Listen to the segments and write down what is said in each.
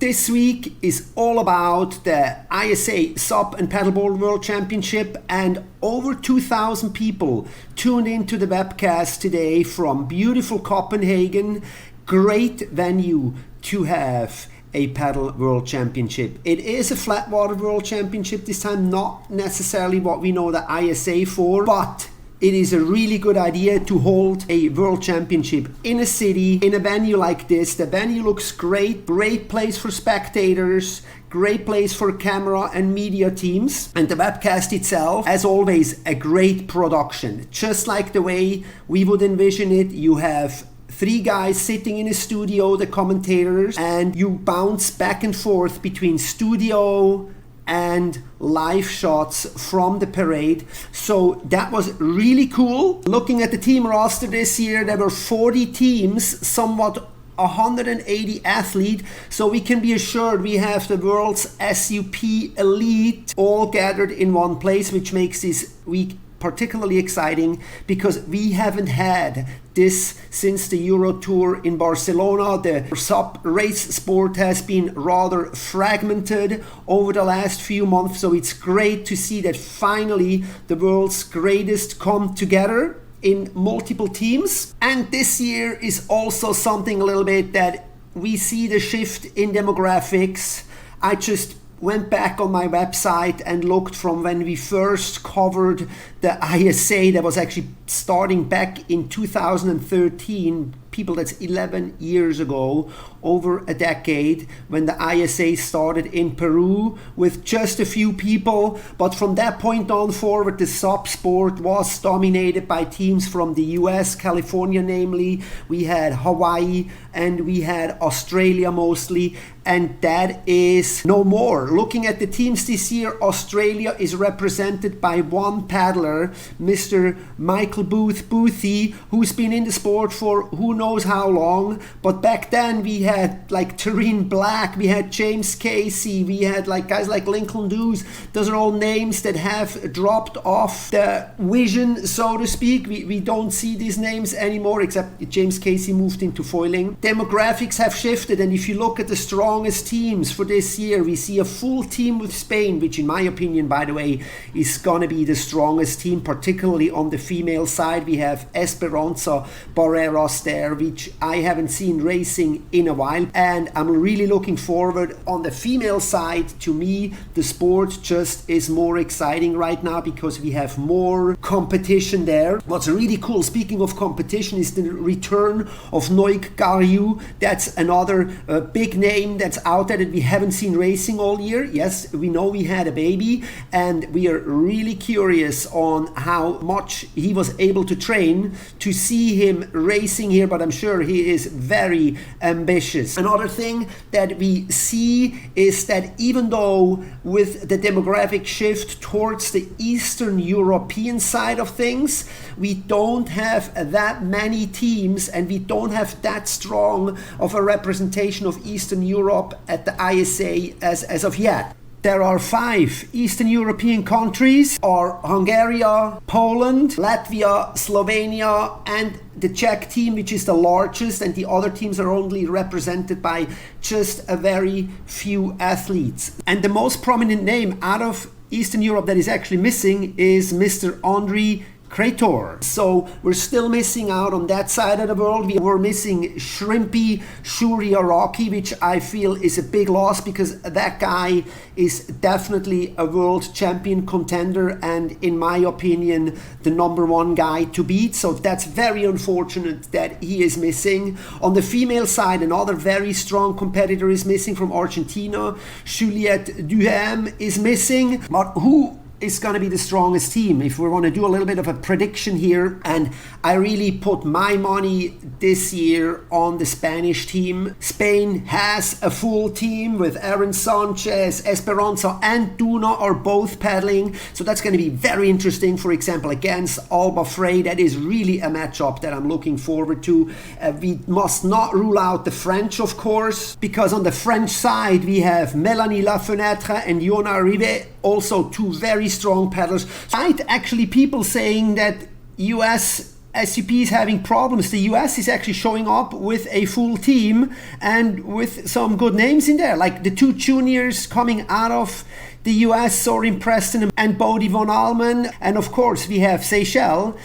this week is all about the ISA SUP and Paddleboard World Championship, and over 2,000 people tuned into the webcast today from beautiful Copenhagen. Great venue to have a paddle world championship. It is a flat water world championship this time, not necessarily what we know the ISA for, but it is a really good idea to hold a world championship in a city, in a venue like this. The venue looks great place for spectators, great place for camera and media teams. And the webcast itself, as always, a great production. Just like the way we would envision it, you have 3 guys sitting in a studio, the commentators, and you bounce back and forth between studio and live shots from the parade. So that was really cool. Looking at the team roster this year, there were 40 teams, somewhat 180 athletes, so we can be assured we have the world's SUP elite all gathered in one place, which makes this week particularly exciting because we haven't had this since the Euro Tour in Barcelona. The SUP race sport has been rather fragmented over the last few months, so it's great to see that finally the world's greatest come together in multiple teams. And this year is also something a little bit that we see the shift in demographics. I just went back on my website and looked from when we first covered the ISA. That was actually starting back in 2013. People, that's 11 years ago, over a decade, when the ISA started in Peru with just a few people. But from that point on forward, the SUP sport was dominated by teams from the US, California namely. We had Hawaii and we had Australia mostly, and that is no more. Looking at the teams this year, Australia is represented by one paddler, Mr. Michael Boothie, who's been in the sport for who knows how long. But back then we had like Tareen Black, we had James Casey, we had like guys like Lincoln Dews. Those are all names that have dropped off the vision, so to speak. We don't see these names anymore, except James Casey moved into foiling. Demographics have shifted, and if you look at the strongest teams for this year, we see a full team with Spain, which in my opinion, by the way, is gonna be the strongest team, particularly on the female side. We have Esperanza Barreras there, which I haven't seen racing in a while, and I'm really looking forward. On the female side, to me, the sport just is more exciting right now because we have more competition there. What's really cool, speaking of competition, is the return of Noik Gariu. That's another big name that's out there that we haven't seen racing all year. Yes, we know we had a baby, and we are really curious on how much he was able to train to see him racing here, but I'm sure he is very ambitious. Another thing that we see is that even though with the demographic shift towards the Eastern European side of things, we don't have that many teams and we don't have that strong of a representation of Eastern Europe at the ISA as of yet. There are 5 Eastern European countries, are Hungary, Poland, Latvia, Slovenia, and the Czech team, which is the largest, and the other teams are only represented by just a very few athletes. And the most prominent name out of Eastern Europe that is actually missing is Mr. Andriy Krator. So we're still missing out on that side of the world. We were missing Shrimpy Shuriaraki, which I feel is a big loss because that guy is definitely a world champion contender and in my opinion the number 1 guy to beat. So that's very unfortunate that he is missing. On the female side, another very strong competitor is missing from Argentina. Juliette Duham is missing. But who is going to be the strongest team? If we want to do a little bit of a prediction here, and I really put my money this year on the Spanish team. Spain has a full team with Aaron Sanchez, Esperanza and Duna are both paddling, so that's going to be very interesting. For example, against Alba Frey, that is really a matchup that I'm looking forward to. We must not rule out the French, of course, because on the French side we have Mélanie Lafenêtre and Yona Rive, also 2 very strong paddlers. Right, actually people saying that US SUP is having problems. The US is actually showing up with a full team and with some good names in there, like the two juniors coming out of the US, Sorin Preston and Bodie von Allmen. And of course we have Seychelles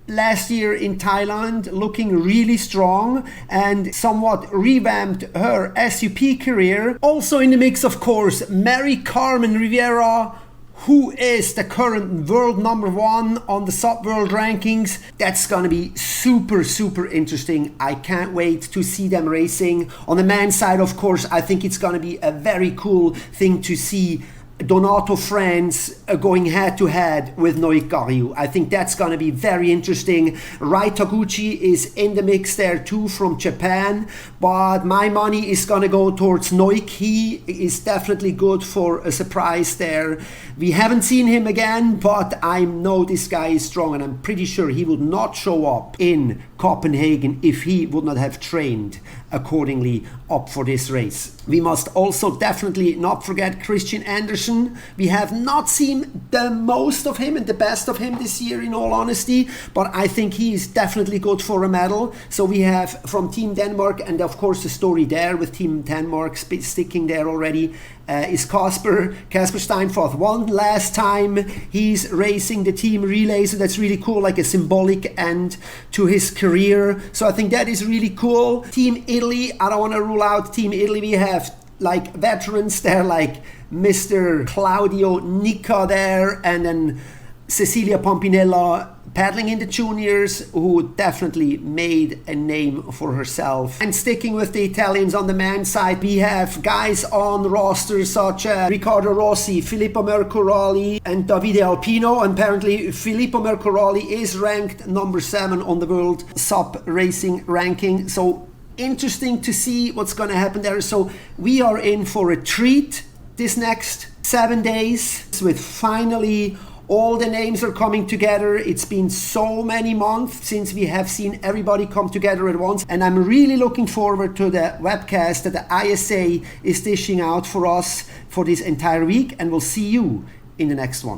last year in Thailand, looking really strong and somewhat revamped her SUP career. Also in the mix, of course, Mary-Carmen Rivera, who is the current world number 1 on the SUP world rankings. That's gonna be super interesting. I can't wait to see them racing. On the men's side, of course, I think it's gonna be a very cool thing to see Donato France going head to head with Noik Gariou. I think that's going to be very interesting. Rai Taguchi is in the mix there too from Japan, but my money is going to go towards Noik. He is definitely good for a surprise there. We haven't seen him again, but I know this guy is strong, and I'm pretty sure he would not show up in Copenhagen if he would not have trained accordingly up for this race. We must also definitely not forget Christian Andersen. We have not seen the most of him and the best of him this year, in all honesty, but I think he is definitely good for a medal. So we have from Team Denmark, and of course the story there with Team Denmark sticking there already, is Casper Steinfort. One last time he's racing the team relay, so that's really cool, like a symbolic end to his career. So I think that is really cool. Team Italy, I don't want to rule out Team Italy. We have like veterans there, like Mr. Claudio Nica there, and then Cecilia Pompinella paddling in the juniors, who definitely made a name for herself. And sticking with the Italians on the men's side, we have guys on rosters such as Riccardo Rossi, Filippo Mercuroli and Davide Alpino. And apparently Filippo Mercuroli is ranked number 7 on the world SUP racing ranking. So interesting to see what's going to happen there. So we are in for a treat this next 7 days, with finally all the names are coming together. It's been so many months since we have seen everybody come together at once, and I'm really looking forward to the webcast that the ISA is dishing out for us for this entire week, and we'll see you in the next one.